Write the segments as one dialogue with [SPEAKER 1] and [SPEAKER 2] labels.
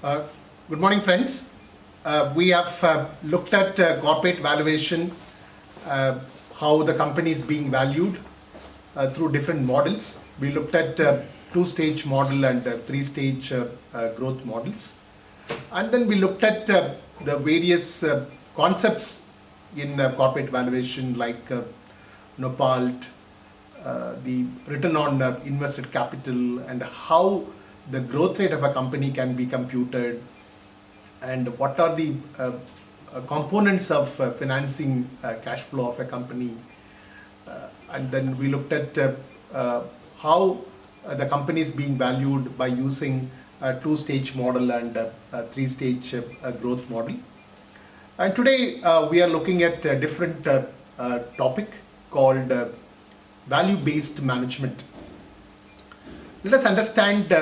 [SPEAKER 1] Uh, Good morning, friends. We have looked at corporate valuation, how the company is being valued through different models. We looked at two-stage model and three-stage growth models. And then we looked at the various concepts in corporate valuation like NOPALT, the return on invested capital, and how the growth rate of a company can be computed, and what are the components of financing cash flow of a company. And then we looked at how the company is being valued by using a two-stage model and a three-stage growth model. And today we are looking at a different topic called value-based management. Let us understand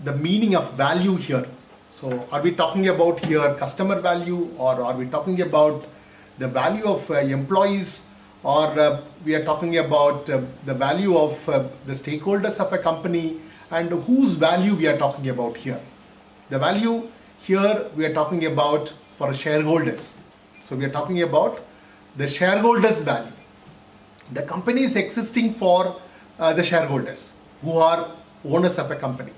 [SPEAKER 1] the meaning of value here. So are we talking about here customer value, or are we talking about the value of employees, or we are talking about the value of the stakeholders of a company, and whose value we are talking about here? The value here we are talking about for shareholders. So we are talking about the shareholders' value. The company is existing for the shareholders who are owners of a company.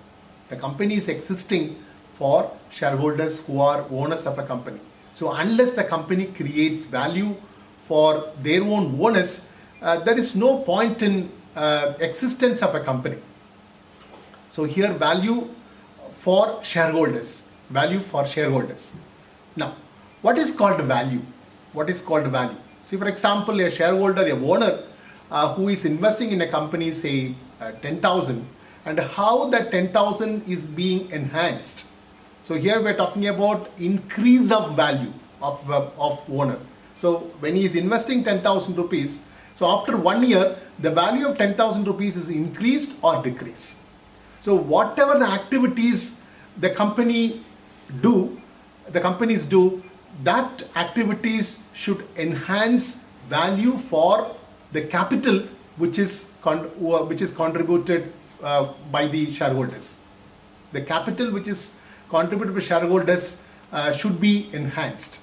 [SPEAKER 1] The company is existing for shareholders who are owners of a company. So unless the company creates value for their own owners, there is no point in existence of a company. So here value for shareholders, value for shareholders. Now, what is called value? What is called value? See, for example, a shareholder, a owner who is investing in a company, say 10,000, and how that 10,000 is being enhanced. So here we are talking about increase of value of owner. So when he is investing 10,000 rupees, so after 1 year, the value of 10,000 rupees is increased or decreased. So whatever the activities the companies do, that activities should enhance value for the capital which is contributed by the shareholders. The capital which is contributed by shareholders should be enhanced.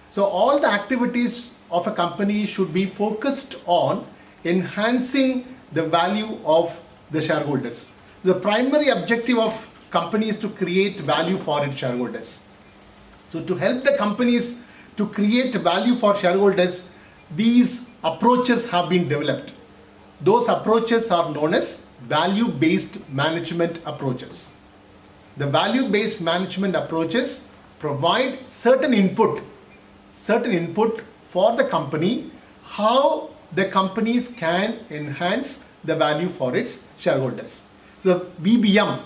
[SPEAKER 1] So all the activities of a company should be focused on enhancing the value of the shareholders. The primary objective of company is to create value for its shareholders. So to help the companies to create value for shareholders, these approaches have been developed. Those approaches are known as value-based management approaches. The value-based management approaches provide certain input for the company, how the companies can enhance the value for its shareholders. So VBM,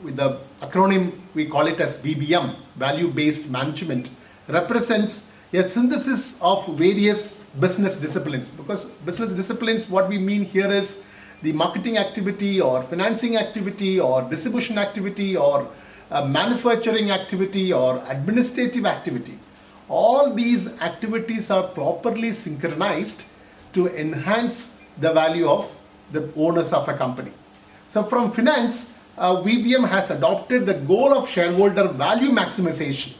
[SPEAKER 1] with the acronym we call it as VBM, value-based management, represents a synthesis of various business disciplines. Because business disciplines, what we mean here is the marketing activity or financing activity or distribution activity or manufacturing activity or administrative activity. All these activities are properly synchronized to enhance the value of the owners of a company. So from finance, VBM has adopted the goal of shareholder value maximization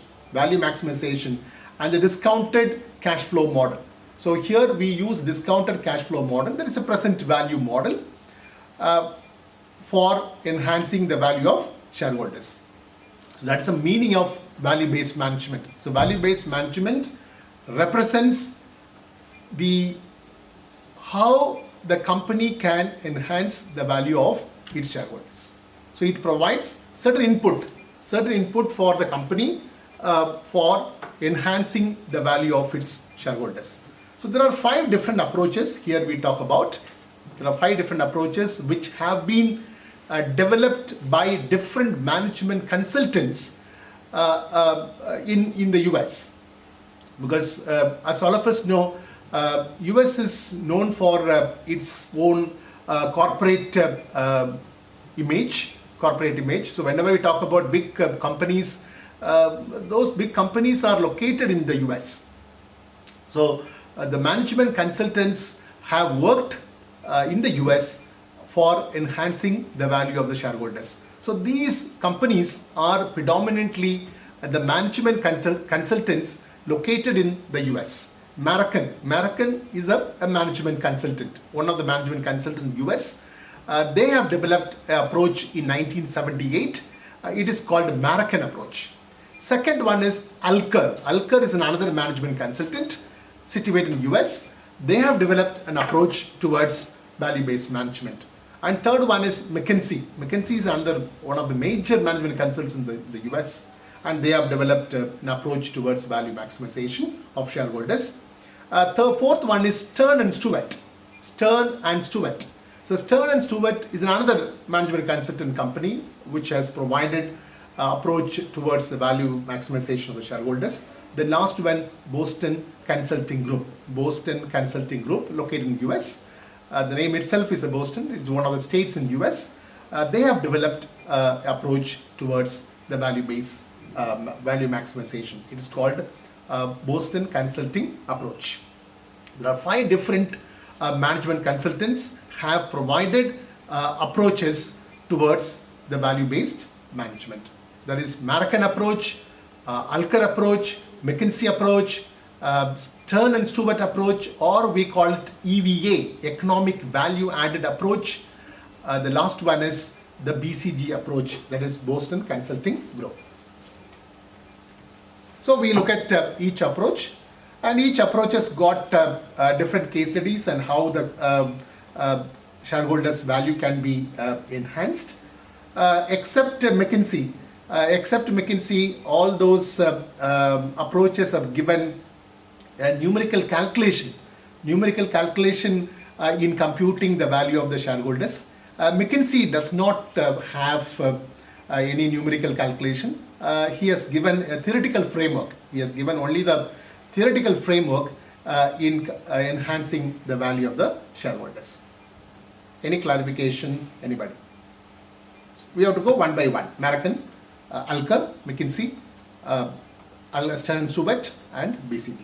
[SPEAKER 1] and the discounted cash flow model. So here we use discounted cash flow model. There is a present value model for enhancing the value of shareholders. So that's the meaning of value-based management. So value-based management represents how the company can enhance the value of its shareholders. So it provides certain input for the company for enhancing the value of its shareholders. So there are 5 different approaches here we talk about. There are 5 different approaches which have been developed by different management consultants in the US. Because as all of us know, US is known for its own corporate image. So whenever we talk about big companies, those big companies are located in the US. So the management consultants have worked in the US for enhancing the value of the shareholders. So these companies are predominantly the management consultants located in the US. American is a management consultant, one of the management consultants in the US. They have developed an approach in 1978. It is called American approach. Second one is Alker. Alker is another management consultant situated in the US. They have developed an approach towards value-based management. And third one is McKinsey. McKinsey is under one of the major management consultants in the US, and they have developed an approach towards value maximization of shareholders. Fourth one is Stern and Stewart. Stern and Stewart. So Stern and Stewart is another management consultant company which has provided approach towards the value maximization of the shareholders. The last one, Boston Consulting Group. Boston Consulting Group, located in US. The name itself is a Boston. It's one of the states in US. They have developed approach towards the value-based value maximization. It is called Boston Consulting Approach. There are 5 different management consultants have provided approaches towards the value-based management. That is American approach, Alker approach, McKinsey approach, Stern and Stewart approach, or we call it EVA, Economic Value Added Approach. The last one is the BCG approach, that is Boston Consulting Group. So we look at each approach, and each approach has got different case studies and how the shareholders' value can be enhanced. Except McKinsey, all those approaches have given a numerical calculation in computing the value of the shareholders. McKinsey does not have any numerical calculation. He has given a theoretical framework. He has given only the theoretical framework in enhancing the value of the shareholders. Any clarification, anybody? We have to go one by one. American, Alker, McKinsey, Stern and Stewart, and BCG.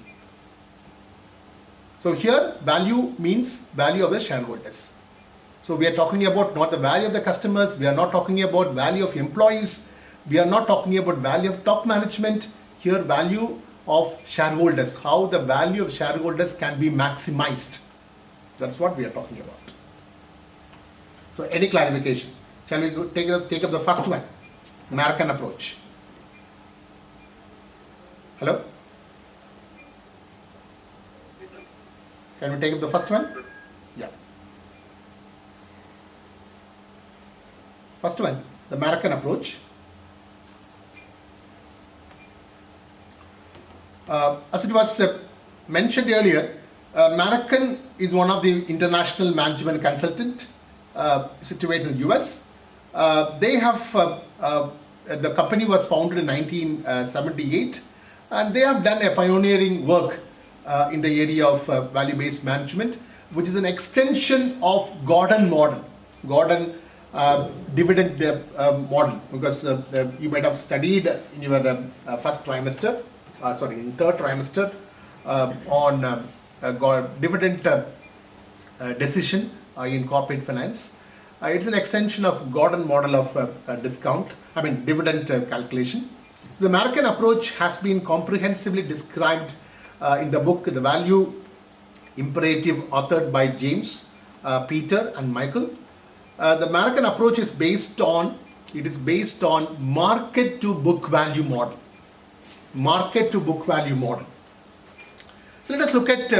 [SPEAKER 1] So here, value means value of the shareholders. So we are talking about not the value of the customers, we are not talking about value of employees, we are not talking about value of top management. Here, value of shareholders, how the value of shareholders can be maximized. That's what we are talking about. So any clarification? Shall we take up the first one? American approach. Hello? Can we take up the first one? Yeah. First one, the American approach. As it was mentioned earlier, American is one of the international management consultant situated in the US. They have the company was founded in 1978, and they have done a pioneering work in the area of value-based management, which is an extension of Gordon model, dividend model, because you might have studied in your third trimester on dividend decision in corporate finance. It's an extension of Gordon model of dividend calculation. The American approach has been comprehensively described in the book The Value Imperative, authored by James, Peter and Michael. The American approach is based on market to book value model. Market to book value model. So let us look at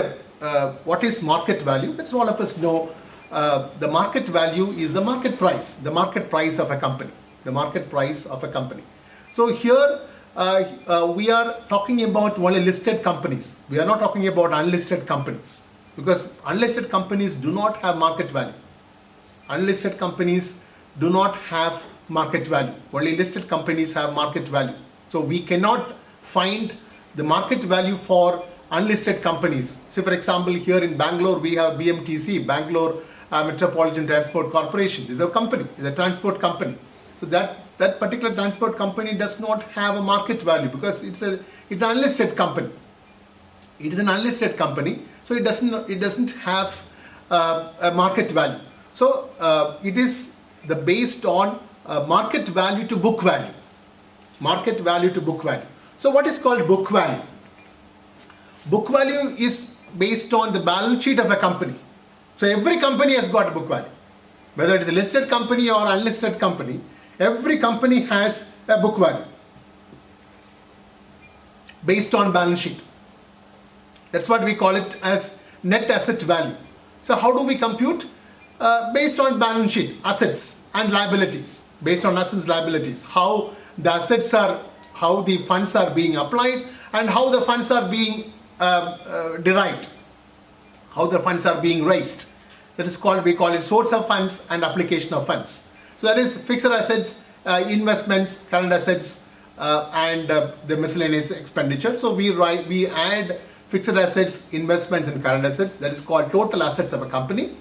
[SPEAKER 1] what is market value. Let's all of us know the market value is the market price of a company. The market price of a company. So here we are talking about only listed companies. We are not talking about unlisted companies, because unlisted companies do not have market value. Unlisted companies do not have market value. Only listed companies have market value. So we cannot find the market value for unlisted companies. So for example, here in Bangalore, we have BMTC, Bangalore Metropolitan Transport Corporation. This is a company, it's a transport company. So that particular transport company does not have a market value because it's an unlisted company. It is an unlisted company, so it doesn't have a market value. So it is based on market value to book value. Market value to book value. So what is called book value? Book value is based on the balance sheet of a company. So every company has got a book value. Whether it is a listed company or unlisted company, every company has a book value based on balance sheet. That's what we call it as net asset value. So how do we compute? Based on balance sheet, assets and liabilities. Based on assets, liabilities, how the assets are, how the funds are being applied, and how the funds are being derived, how the funds are being raised. That is called, we call it source of funds and application of funds. So that is fixed assets, investments, current assets, and the miscellaneous expenditure. So we add fixed assets, investments, and current assets. That is called total assets of a company.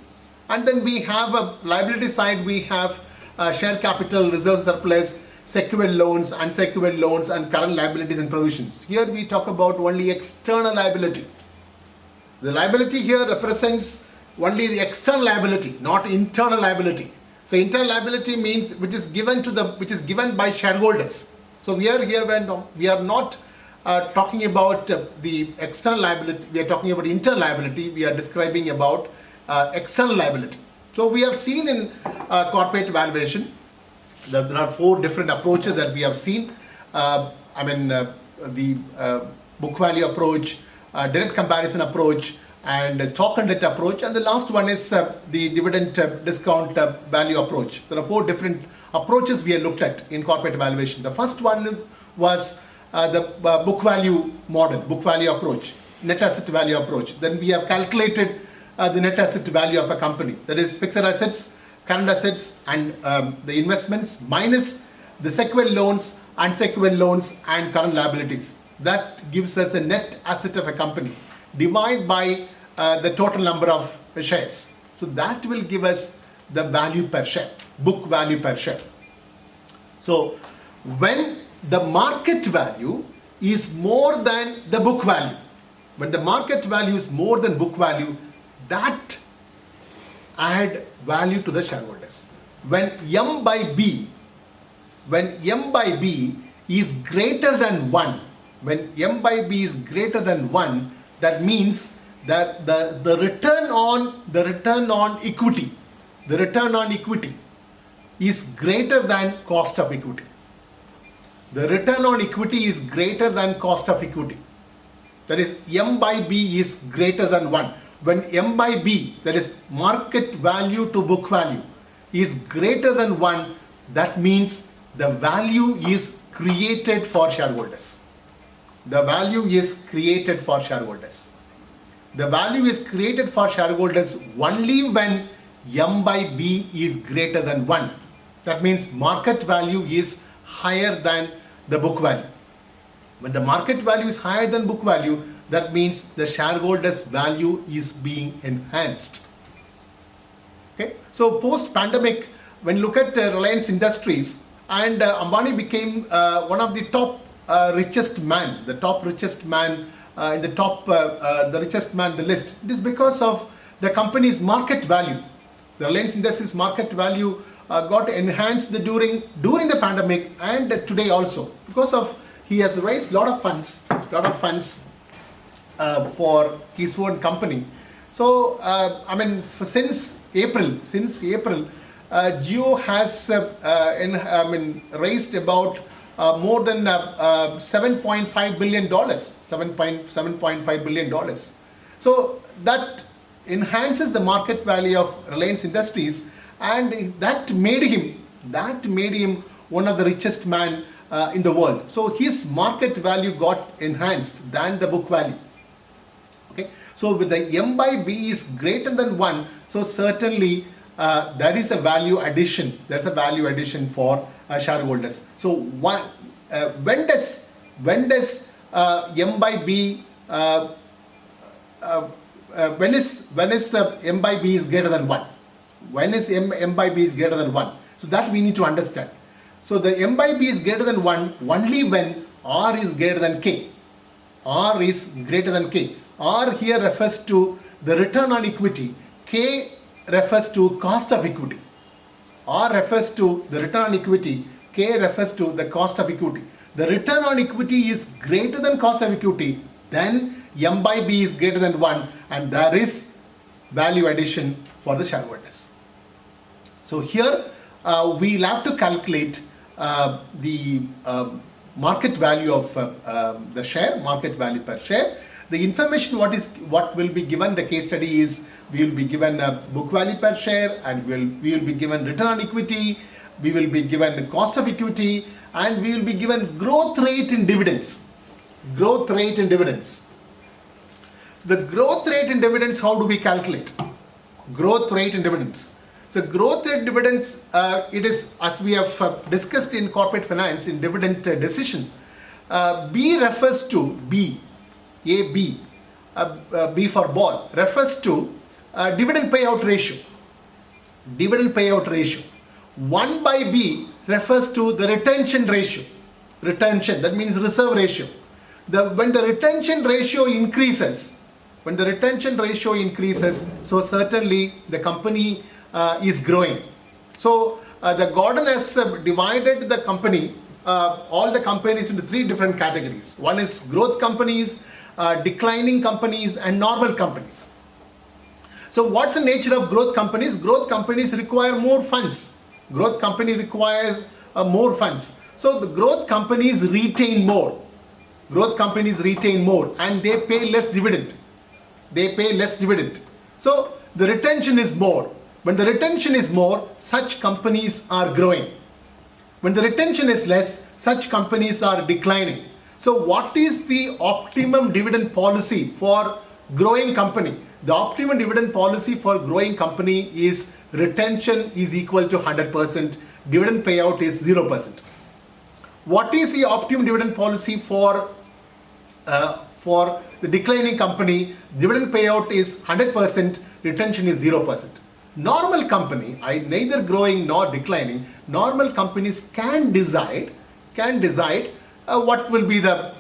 [SPEAKER 1] And then we have a liability side. We have share capital, reserve surplus, secured loans, unsecured loans, and current liabilities and provisions. Here we talk about only external liability. The liability here represents only the external liability, not internal liability. So internal liability means which is given by shareholders. So we are here when we are not talking about the external liability. We are talking about internal liability. We are describing about external liability. So we have seen in corporate valuation that there are 4 different approaches that we have seen. The book value approach, direct comparison approach, and stock and debt approach, and the last one is the dividend discount value approach. There are 4 different approaches we have looked at in corporate valuation. The first one was the book value model, book value approach, net asset value approach. Then we have calculated the net asset value of a company. That is fixed assets, current assets, and the investments minus the secured loans, unsecured loans, and current liabilities. That gives us a net asset of a company. Divide by the total number of shares. So that will give us the value per share, book value per share. So when the market value is more than the book value, when the market value is more than book value, that add value to the shareholders. When M by B is greater than 1, when M by B is greater than 1, that means that the return on equity is greater than cost of equity. The return on equity is greater than cost of equity. That is, M by B is greater than 1. When M by B, that is market value to book value, is greater than 1, that means the value is created for shareholders. The value is created for shareholders. The value is created for shareholders only when M by B is greater than 1. That means market value is higher than the book value. When the market value is higher than book value, that means the shareholders' value is being enhanced. Okay. So post-pandemic, when you look at Reliance Industries, and Ambani became one of the top richest man, the top richest man in the top, the richest man in the list. It is because of the company's market value. The Reliance Industries market value got enhanced during the pandemic and today also, because of he has raised lot of funds for his own company. So since April, Jio has raised about more than $7.5 billion, $7.5 billion. So that enhances the market value of Reliance Industries, and that made him one of the richest man in the world. So his market value got enhanced than the book value. Okay. So with the M by B is greater than 1, so certainly there is a value addition. There's a value addition for shareholders. So when does M by B when is M by B is greater than 1? When is M by B is greater than 1? So that we need to understand. So the M by B is greater than 1 only when R is greater than K. R is greater than K. R here refers to the return on equity. K refers to cost of equity. R refers to the return on equity, K refers to the cost of equity. The return on equity is greater than cost of equity, then M by B is greater than 1, and there is value addition for the shareholders. So here we'll have to calculate the market value of the share, market value per share. The information what will be given the case study is we will be given a book value per share, and we will be given return on equity, we will be given the cost of equity, and we will be given growth rate in dividends. Growth rate in dividends. So the growth rate in dividends, how do we calculate? Growth rate in dividends. So growth rate dividends, it is as we have discussed in corporate finance in dividend decision. B refers to B, A, B, B for ball, refers to dividend payout ratio. Dividend payout ratio. 1 by B refers to the retention ratio. Retention, that means reserve ratio. When the retention ratio increases, so certainly the company is growing. So the Gordon has divided the company, all the companies into 3 different categories. One is growth companies, declining companies, and normal companies. So what's the nature of growth companies? Growth companies require more funds. Growth company requires more funds. So the growth companies retain more. Growth companies retain more, and they pay less dividend. They pay less dividend. So the retention is more. When the retention is more, such companies are growing. When the retention is less, such companies are declining. So what is the optimum dividend policy for growing company? The optimum dividend policy for growing company is retention is equal to 100%, dividend payout is 0%. What is the optimum dividend policy for the declining company? Dividend payout is 100%, retention is 0%. Normal company, neither growing nor declining, normal companies can decide what will be the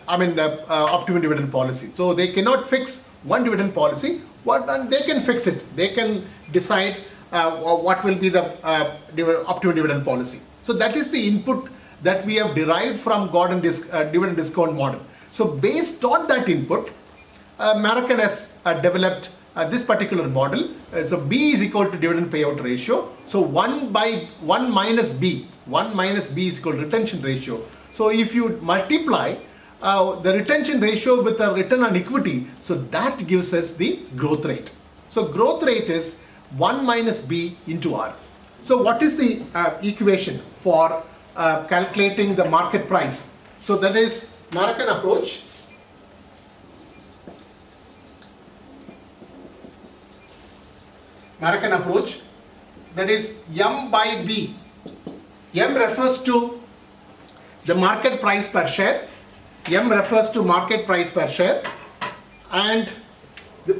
[SPEAKER 1] optimum dividend policy. So they cannot fix one dividend policy, but they can fix it. They can decide what will be the optimum dividend policy. So that is the input that we have derived from Gordon dividend discount model. So based on that input, American has developed this particular model. So B is equal to dividend payout ratio. So 1 minus B is equal to retention ratio. So if you multiply the retention ratio with the return on equity, so that gives us the growth rate. So growth rate is 1 minus B into R. So what is the equation for calculating the market price? So that is American approach. American approach, that is M by B. M refers to the market price per share. M refers to market price per share, and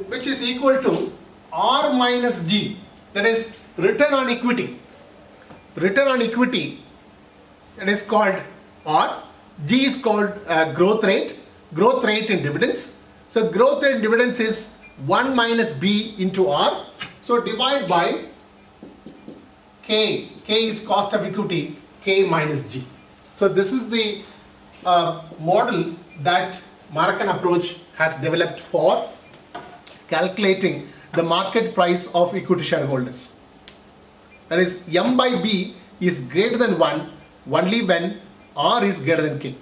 [SPEAKER 1] which is equal to R minus G, that is return on equity. Return on equity, that is called R. G is called growth rate in dividends. So growth rate in dividends is 1 minus B into R. So divide by K. K is cost of equity, K minus G. So this is the model that American approach has developed for calculating the market price of equity shareholders. That is, M by B is greater than 1 only when R is greater than K.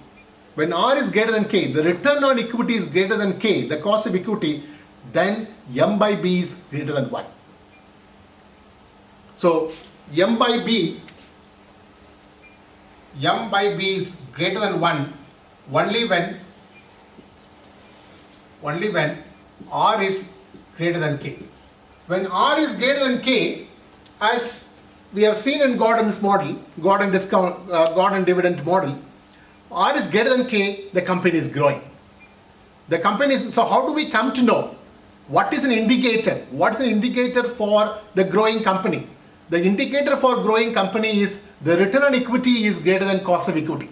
[SPEAKER 1] When R is greater than K, the return on equity is greater than K, the cost of equity, then M by B is greater than 1. So M by B is greater than 1 only when R is greater than K. When R is greater than K, as we have seen in Gordon's model, Gordon dividend model, R is greater than K, the company is growing. So how do we come to know what is an indicator? What is an indicator for the growing company? The indicator for growing company is the return on equity is greater than cost of equity.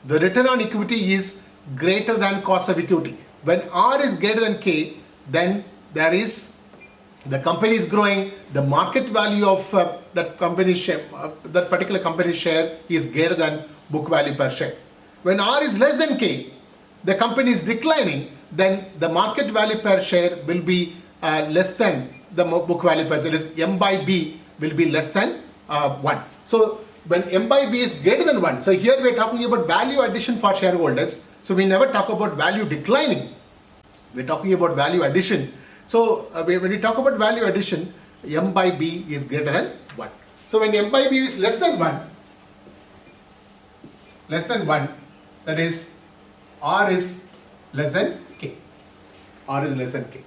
[SPEAKER 1] The return on equity is greater than cost of equity. When R is greater than K, then the company is growing, the market value of that company share, that particular company share is greater than book value per share. When R is less than K, the company is declining, then the market value per share will be less than the book value per share. That is, M by B will be less than 1. So when M by B is greater than 1, so here we are talking about value addition for shareholders. So we never talk about value declining. We're talking about value addition. So when we talk about value addition, M by B is greater than 1. So when M by B is less than 1, that is R is less than K. R is less than K.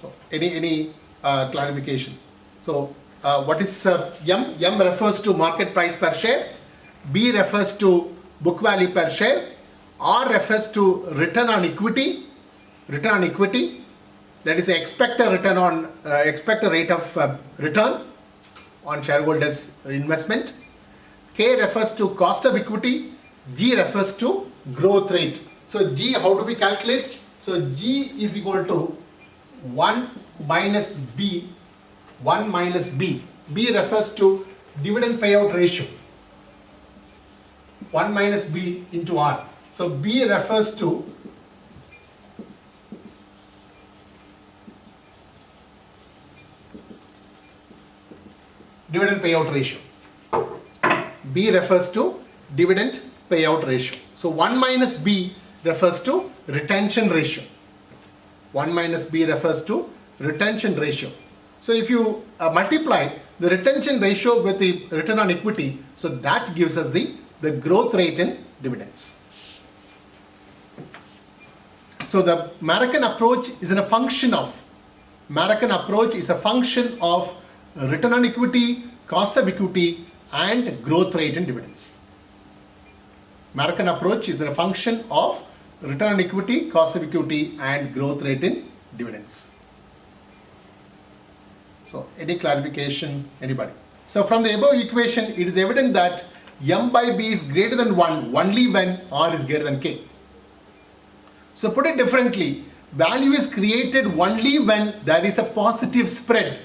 [SPEAKER 1] So any clarification? So what is M? M refers to market price per share. B refers to book value per share. R refers to return on equity. Return on equity, that is expected return on expected rate of return on shareholders' investment. K refers to cost of equity. G refers to growth rate. So G, how do we calculate? So G is equal to 1 minus B. 1 minus B. B refers to dividend payout ratio. 1 minus B into R. So B refers to dividend payout ratio. B refers to dividend payout ratio. So 1 minus B refers to retention ratio. 1 minus B refers to retention ratio. So if you multiply the retention ratio with the return on equity, so that gives us the growth rate in dividends. So the American approach is a function of return on equity, cost of equity, and growth rate in dividends. American approach is a function of return on equity, cost of equity, and growth rate in dividends. So any clarification, anybody? So from the above equation, it is evident that M by B is greater than 1 only when R is greater than K. So put it differently, value is created only when there is a positive spread.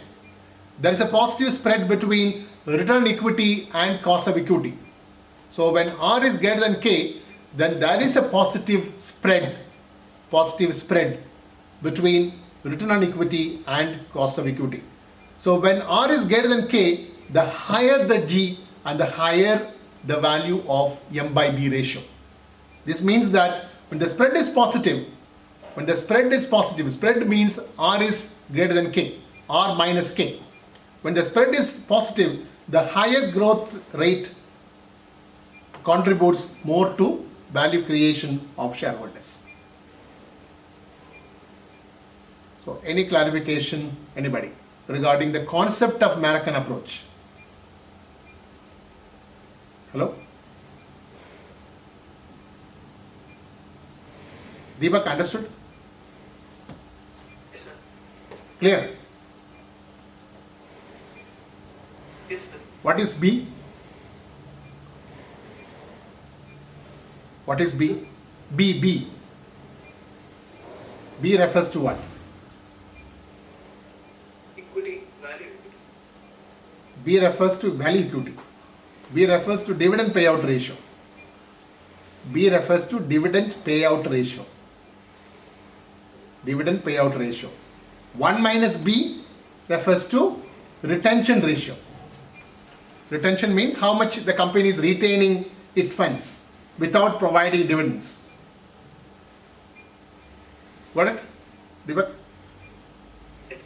[SPEAKER 1] There is a positive spread between return on equity and cost of equity. So when R is greater than K, then there is a positive spread between return on equity and cost of equity. So when R is greater than K, the higher the G and the higher the value of M by B ratio. This means that when the spread is positive, spread means R is greater than K, R minus K. When the spread is positive, the higher growth rate contributes more to value creation of shareholders. So any clarification, anybody, regarding the concept of American approach? Hello? Deepak, understood?
[SPEAKER 2] Yes, sir.
[SPEAKER 1] Clear?
[SPEAKER 2] Yes, sir.
[SPEAKER 1] What is B? What is B? B refers to what?
[SPEAKER 2] Equity, value.
[SPEAKER 1] B refers to value equity. B refers to dividend payout ratio. B refers to dividend payout ratio. Dividend payout ratio. 1 minus B refers to retention ratio. Retention means how much the company is retaining its funds without providing dividends. Got it? Deepak?
[SPEAKER 2] Yes.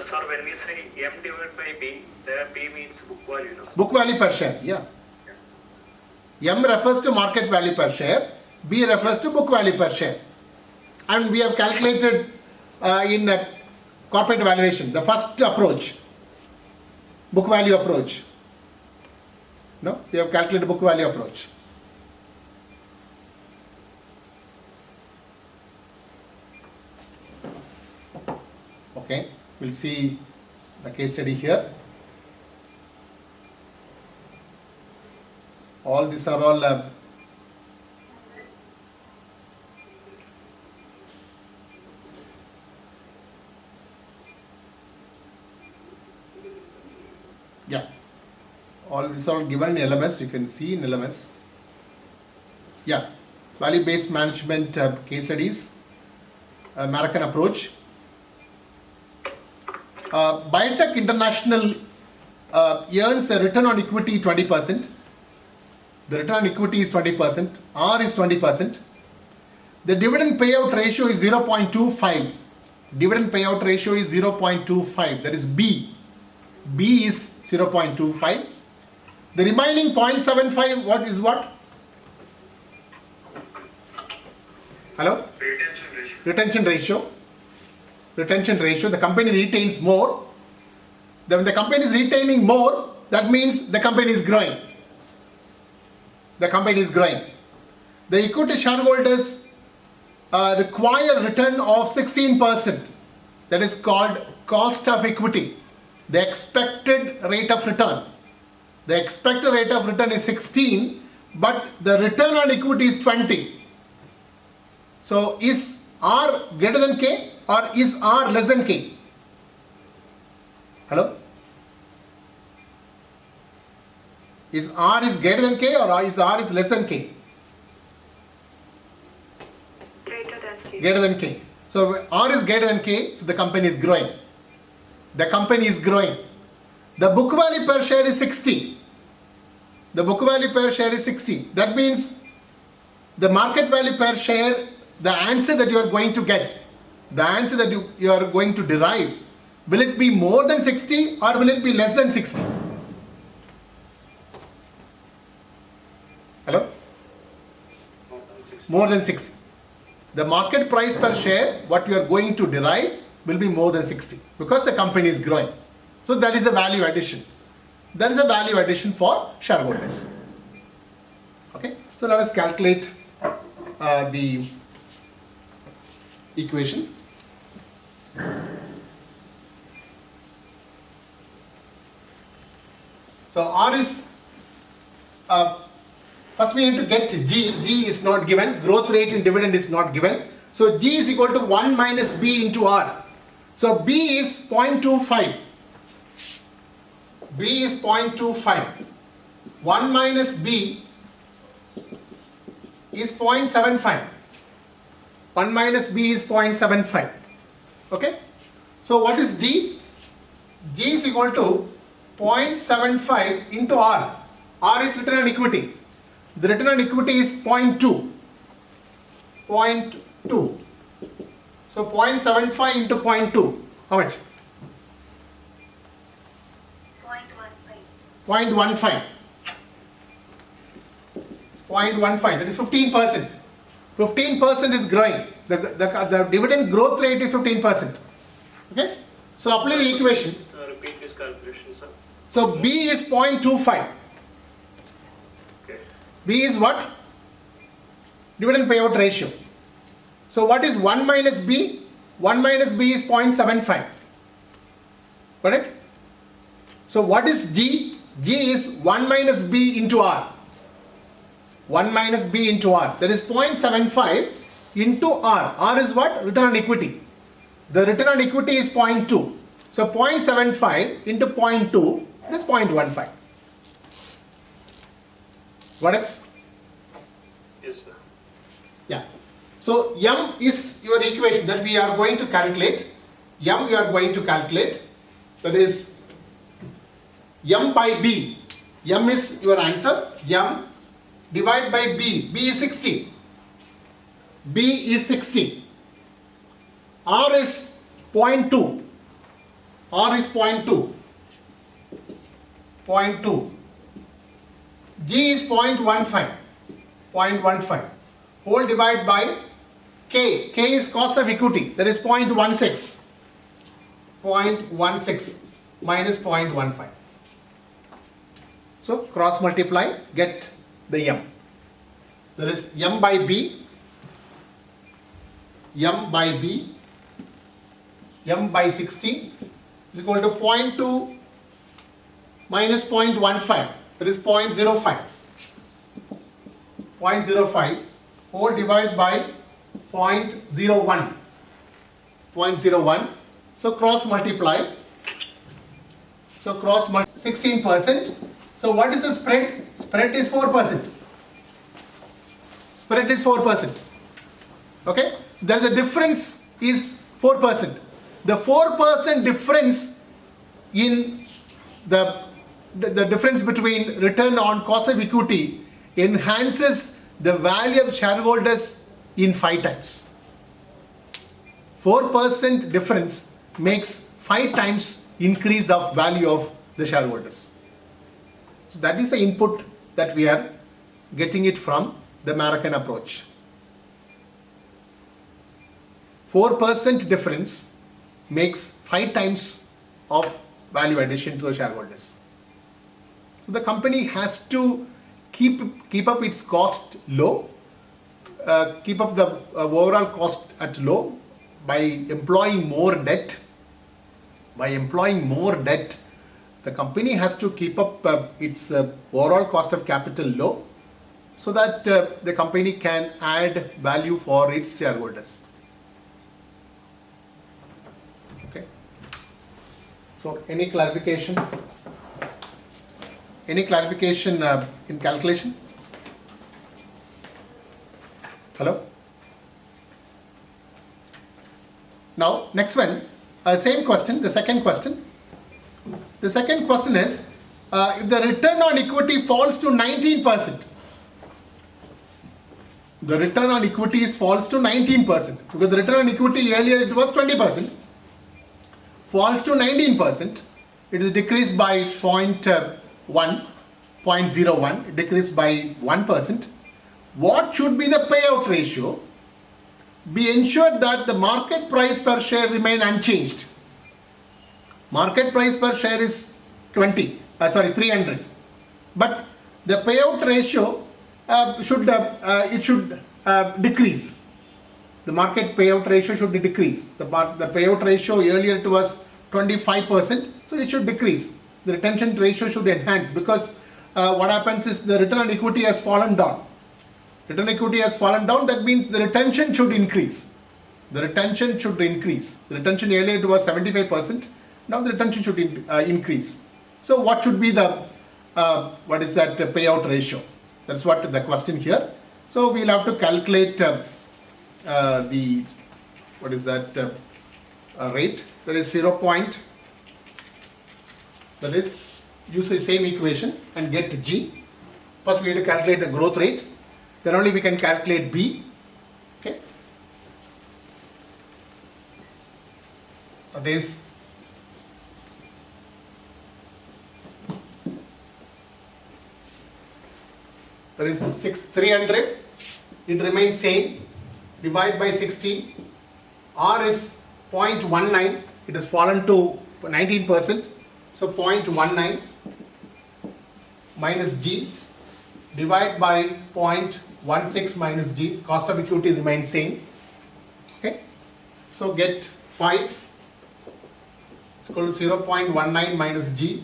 [SPEAKER 2] Sir, when we say M divided by B, there B means book value. No?
[SPEAKER 1] Book value per share, yeah. M refers to market value per share. B refers to book value per share. And we have calculated in corporate valuation, the first approach, book value approach. No, we have calculated book value approach. Okay, we'll see the case study here. All these are all All this all given in LMS. You can see in LMS. Yeah, value-based management case studies, American approach. Biotech International earns a return on equity 20%. The return on equity is 20%. R is 20%. The dividend payout ratio is 0.25. Dividend payout ratio is 0.25. That is B. B is 0.25. The remaining 0.75, what is what? Hello?
[SPEAKER 2] Retention ratio.
[SPEAKER 1] Retention ratio. Retention ratio. The company retains more. When the company is retaining more, that means the company is growing. The company is growing. The equity shareholders require return of 16%. That is called cost of equity. The expected rate of return. The expected rate of return is 16, but the return on equity is 20. So is R greater than K or is R less than K? Hello? Is R is greater than K or is R is less than K?
[SPEAKER 3] Greater than K.
[SPEAKER 1] Greater than K. So R is greater than K, so the company is growing. The company is growing. The book value per share is 60. The book value per share is 60. That means the market value per share, the answer that you are going to get, the answer that you are going to derive, will it be more than 60 or will it be less than 60? Hello? More than 60. The market price per share, what you are going to derive, will be more than 60 because the company is growing. So that is a value addition. That is a value addition for shareholders. Okay, so let us calculate the equation. So R is, first we need to get G. G is not given. Growth rate in dividend is not given. So G is equal to 1 minus B into R. So B is 0.25. B is 0.25. 1 minus B is 0.75. 1 minus B is 0.75. Okay. So what is G? G is equal to 0.75 into R. R is return on equity. The return on equity is 0.2. 0.2. So 0.75 into 0.2. How much? 0.15. 0.15. That is 15%. 15% is growing. The dividend growth rate is 15%. Okay. So apply the equation.
[SPEAKER 2] Repeat this calculation, sir.
[SPEAKER 1] So B is 0.25.
[SPEAKER 2] Okay.
[SPEAKER 1] B is what? Dividend payout ratio. So what is 1 minus B? 1 minus B is 0.75. Correct? So what is G? G is 1 minus B into R. 1 minus B into R. That is 0.75 into R. R is what? Return on equity. The return on equity is 0.2. So 0.75 into 0.2 is 0.15. Got it?
[SPEAKER 2] Yes, sir.
[SPEAKER 1] Yeah. So M is your equation that we are going to calculate. M we are going to calculate. That is M by B. M is your answer. M divide by B. B is 60. B is 60. R is 0.2. R is 0.2. 0.2. G is 0.15. 0.15. Whole divide by K. K is cost of equity. That is 0.16. 0.16 minus 0.15. So cross multiply, get the M. There is M by B. M by B. M by 60 is equal to 0.2 minus 0.15. That is 0.05. 0.05 whole divide by 0.01. 0.01. So cross multiply. So 16%. So what is the spread? Spread is 4%. Spread is 4%. Okay? There is a difference is 4%. The 4% difference in the difference between return on cost of equity enhances the value of shareholders in 5 times. 4% difference makes 5 times increase of value of the shareholders. So that is the input that we are getting it from the American approach. 4% difference makes 5 times of value addition to the shareholders. So the company has to keep up its cost low, keep up the overall cost at low by employing more debt. By employing more debt, the company has to keep up its overall cost of capital low so that the company can add value for its shareholders. Okay. So any clarification? Any clarification in calculation? Hello? Now, next one, same question, the second question. The second question is, if the return on equity falls to 19%, the return on equity falls to 19%, because the return on equity earlier it was 20%, falls to 19%, it is decreased by 0.01, it decreased by 1%. What should be the payout ratio? Be ensured that the market price per share remain unchanged. Market price per share is 300. But the payout ratio should decrease. The market payout ratio should decrease. The payout ratio earlier it was 25%, so it should decrease. The retention ratio should enhance, because what happens is the return on equity has fallen down. Return on equity has fallen down, that means the retention should increase. The retention should increase. The retention earlier it was 75%, now the retention should increase. So what should be the, what is that payout ratio? That's what the question here. So we'll have to calculate the, what is that rate? That is 0. That is, use the same equation and get G. First we have to calculate the growth rate. Then only we can calculate B. Okay. That is that is 300. It remains same. Divide by 16. R is 0.19. It has fallen to 19%. So 0.19 minus G. Divide by 0.16 minus G. Cost of equity remains same. Okay. So get 5. It's equal to 0.19 minus G.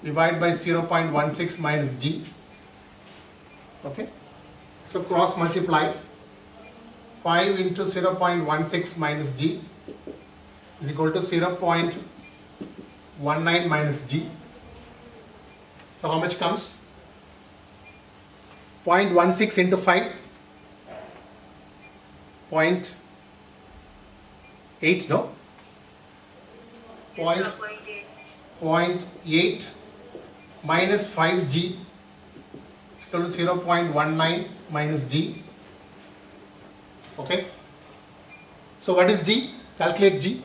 [SPEAKER 1] Divide by 0.16 minus G. Okay. So cross multiply. 5 into 0.16 minus G is equal to 0.19 minus G. So how much comes? 0.16 into 5. 0.8, no? 0.8 minus 5G is equal to 0.19 minus G. Okay. So what is G? Calculate G.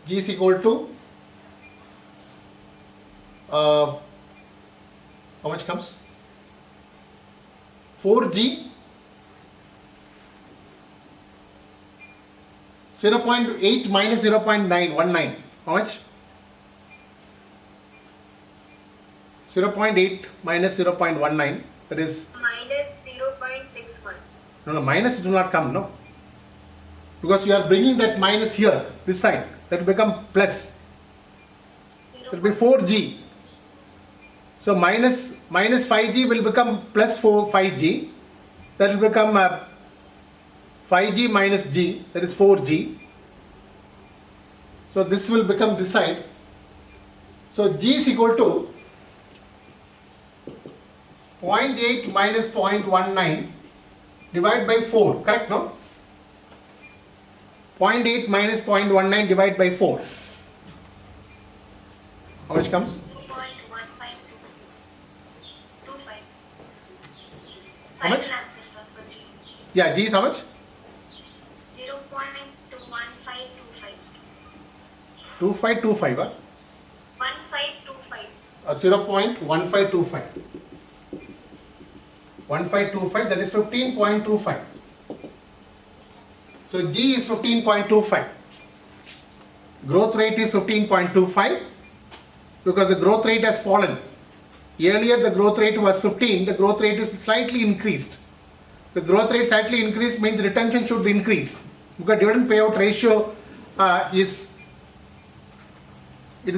[SPEAKER 1] G is equal to how much comes? 4G 0.8 minus 0.919. How much? 0.8 minus 0.19. That is
[SPEAKER 3] Minus 0.61.
[SPEAKER 1] no, minus it will not come, no, because you are bringing that minus here, this side, that will become plus. It will be 4G. So minus 5G will become plus 5G. That will become 5G minus G, that is 4G. So this will become this side. So G is equal to 0.8 minus 0.19 divided by 4, correct, no? 0.8 minus 0.19 divided by 4. How much comes?
[SPEAKER 3] 2.1525.
[SPEAKER 1] How much?
[SPEAKER 3] Final answer, sir, for G.
[SPEAKER 1] Yeah, G is how much?
[SPEAKER 3] 0.1525.
[SPEAKER 1] 2525, huh?
[SPEAKER 3] 1525.
[SPEAKER 1] 0.1525. 1525, that is 15.25. So G is 15.25. Growth rate is 15.25 because the growth rate has fallen. Earlier the growth rate was 15, the growth rate is slightly increased. The growth rate slightly increased means retention should increase because dividend payout ratio is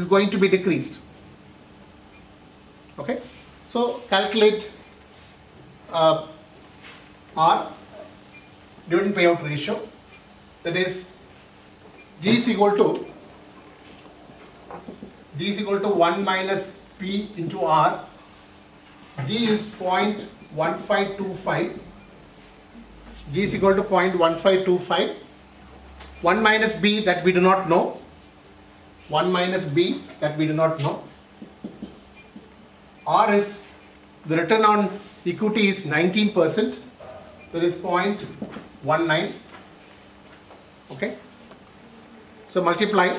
[SPEAKER 1] going to be decreased. Okay, so calculate our dividend payout ratio, that is G is equal to 1 minus P into R. G is 0.1525. G is equal to 0.1525. 1 minus B that we do not know. 1 minus B that we do not know. R is, the return on equity is 19%. That is 0.19. Okay. So multiply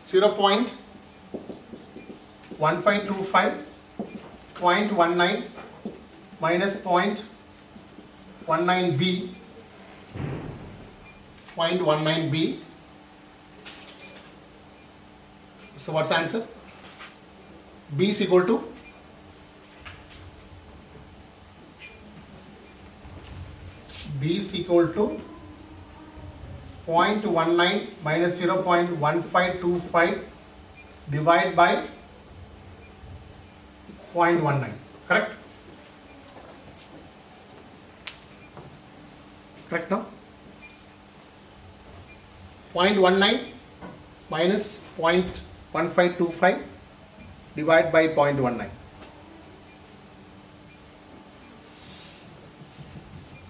[SPEAKER 1] 0.1525, 0.19 minus 0.19B, 0.19B. So what's the answer? B is equal to B is equal to 0.19 minus 0.1525 divided by 0.19, correct? Correct now? 0.19 minus 0.1525 divided by 0.19.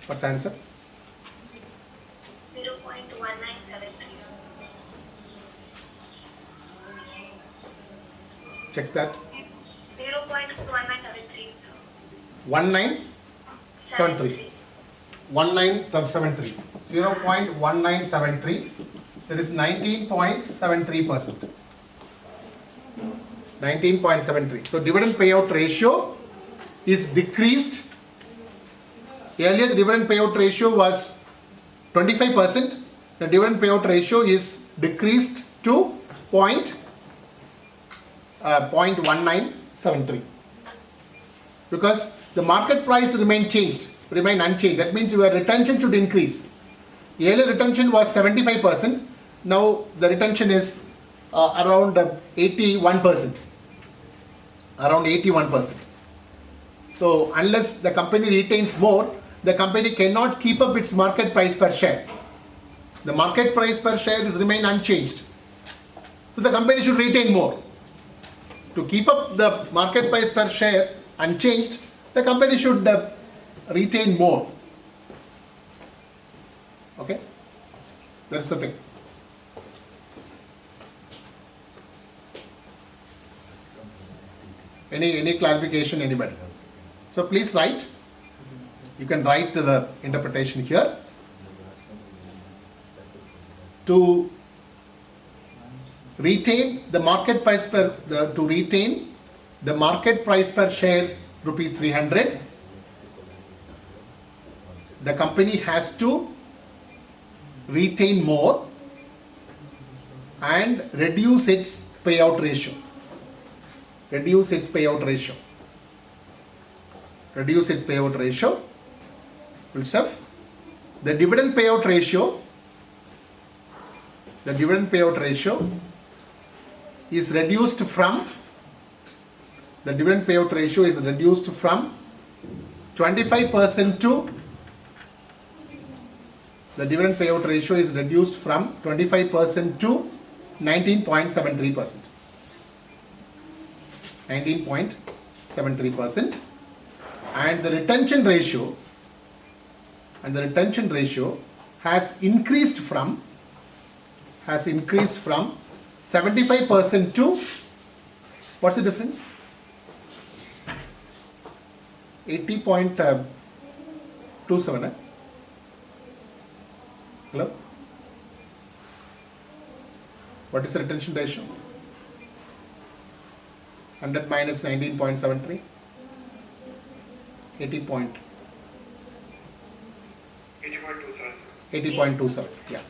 [SPEAKER 1] What's the answer?
[SPEAKER 3] 0.1973.
[SPEAKER 1] Check that.
[SPEAKER 3] 0.1973, sir.
[SPEAKER 1] 1973. 1973. 0.1973. That is 19.73%. 19.73. So dividend payout ratio is decreased. Earlier the dividend payout ratio was 25%. The dividend payout ratio is decreased to 0.1973 because the market price remain unchanged. That means your retention should increase. Earlier retention was 75%. Now the retention is around 81%. Around 81%. So unless the company retains more, the company cannot keep up its market price per share. The market price per share is remain unchanged. So the company should retain more. To keep up the market price per share unchanged, the company should retain more. Okay? That's the thing. Any clarification, anybody? So please write. You can write the interpretation here. To retain the market price per share rupees 300, the company has to retain more and reduce its payout ratio. Reduce its payout ratio. Full stop. The dividend payout ratio is reduced from 25% to 19.73%. 0.73%, and the retention ratio has increased from 75% to, what's the difference? 80.27. Hello? What is the retention ratio? 100 minus 19.73? 80.27, 80.27, yeah.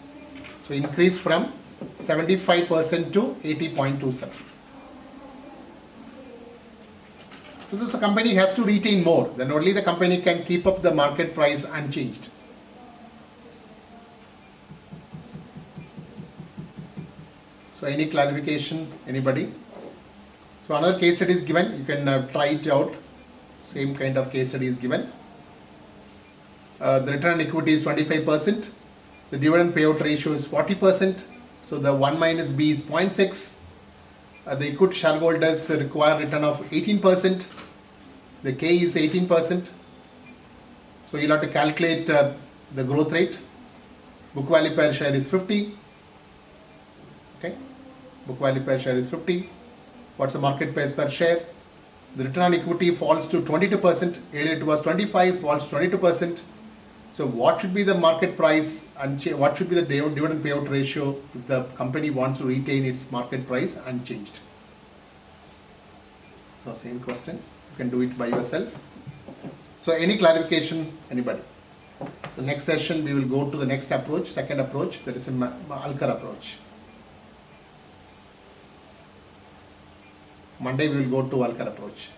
[SPEAKER 1] So increase from 75% to 80.27. So the company has to retain more, then only the company can keep up the market price unchanged. So any clarification, anybody? So another case study is given, you can try it out. Same kind of case study is given. The return on equity is 25%. The dividend payout ratio is 40%. So the 1 minus B is 0.6. The equity shareholders require return of 18%. The K is 18%. So you'll have to calculate the growth rate. Book value per share is 50. Okay. Book value per share is 50. What's the market price per share? The return on equity falls to 22%. Earlier it was 25, falls to 22%. So what should be the market price and what should be the dividend payout ratio if the company wants to retain its market price unchanged? So same question, you can do it by yourself. So any clarification, anybody? So next session we will go to the next approach, second approach, that is a Alkar approach. Monday we will go to Alkar approach.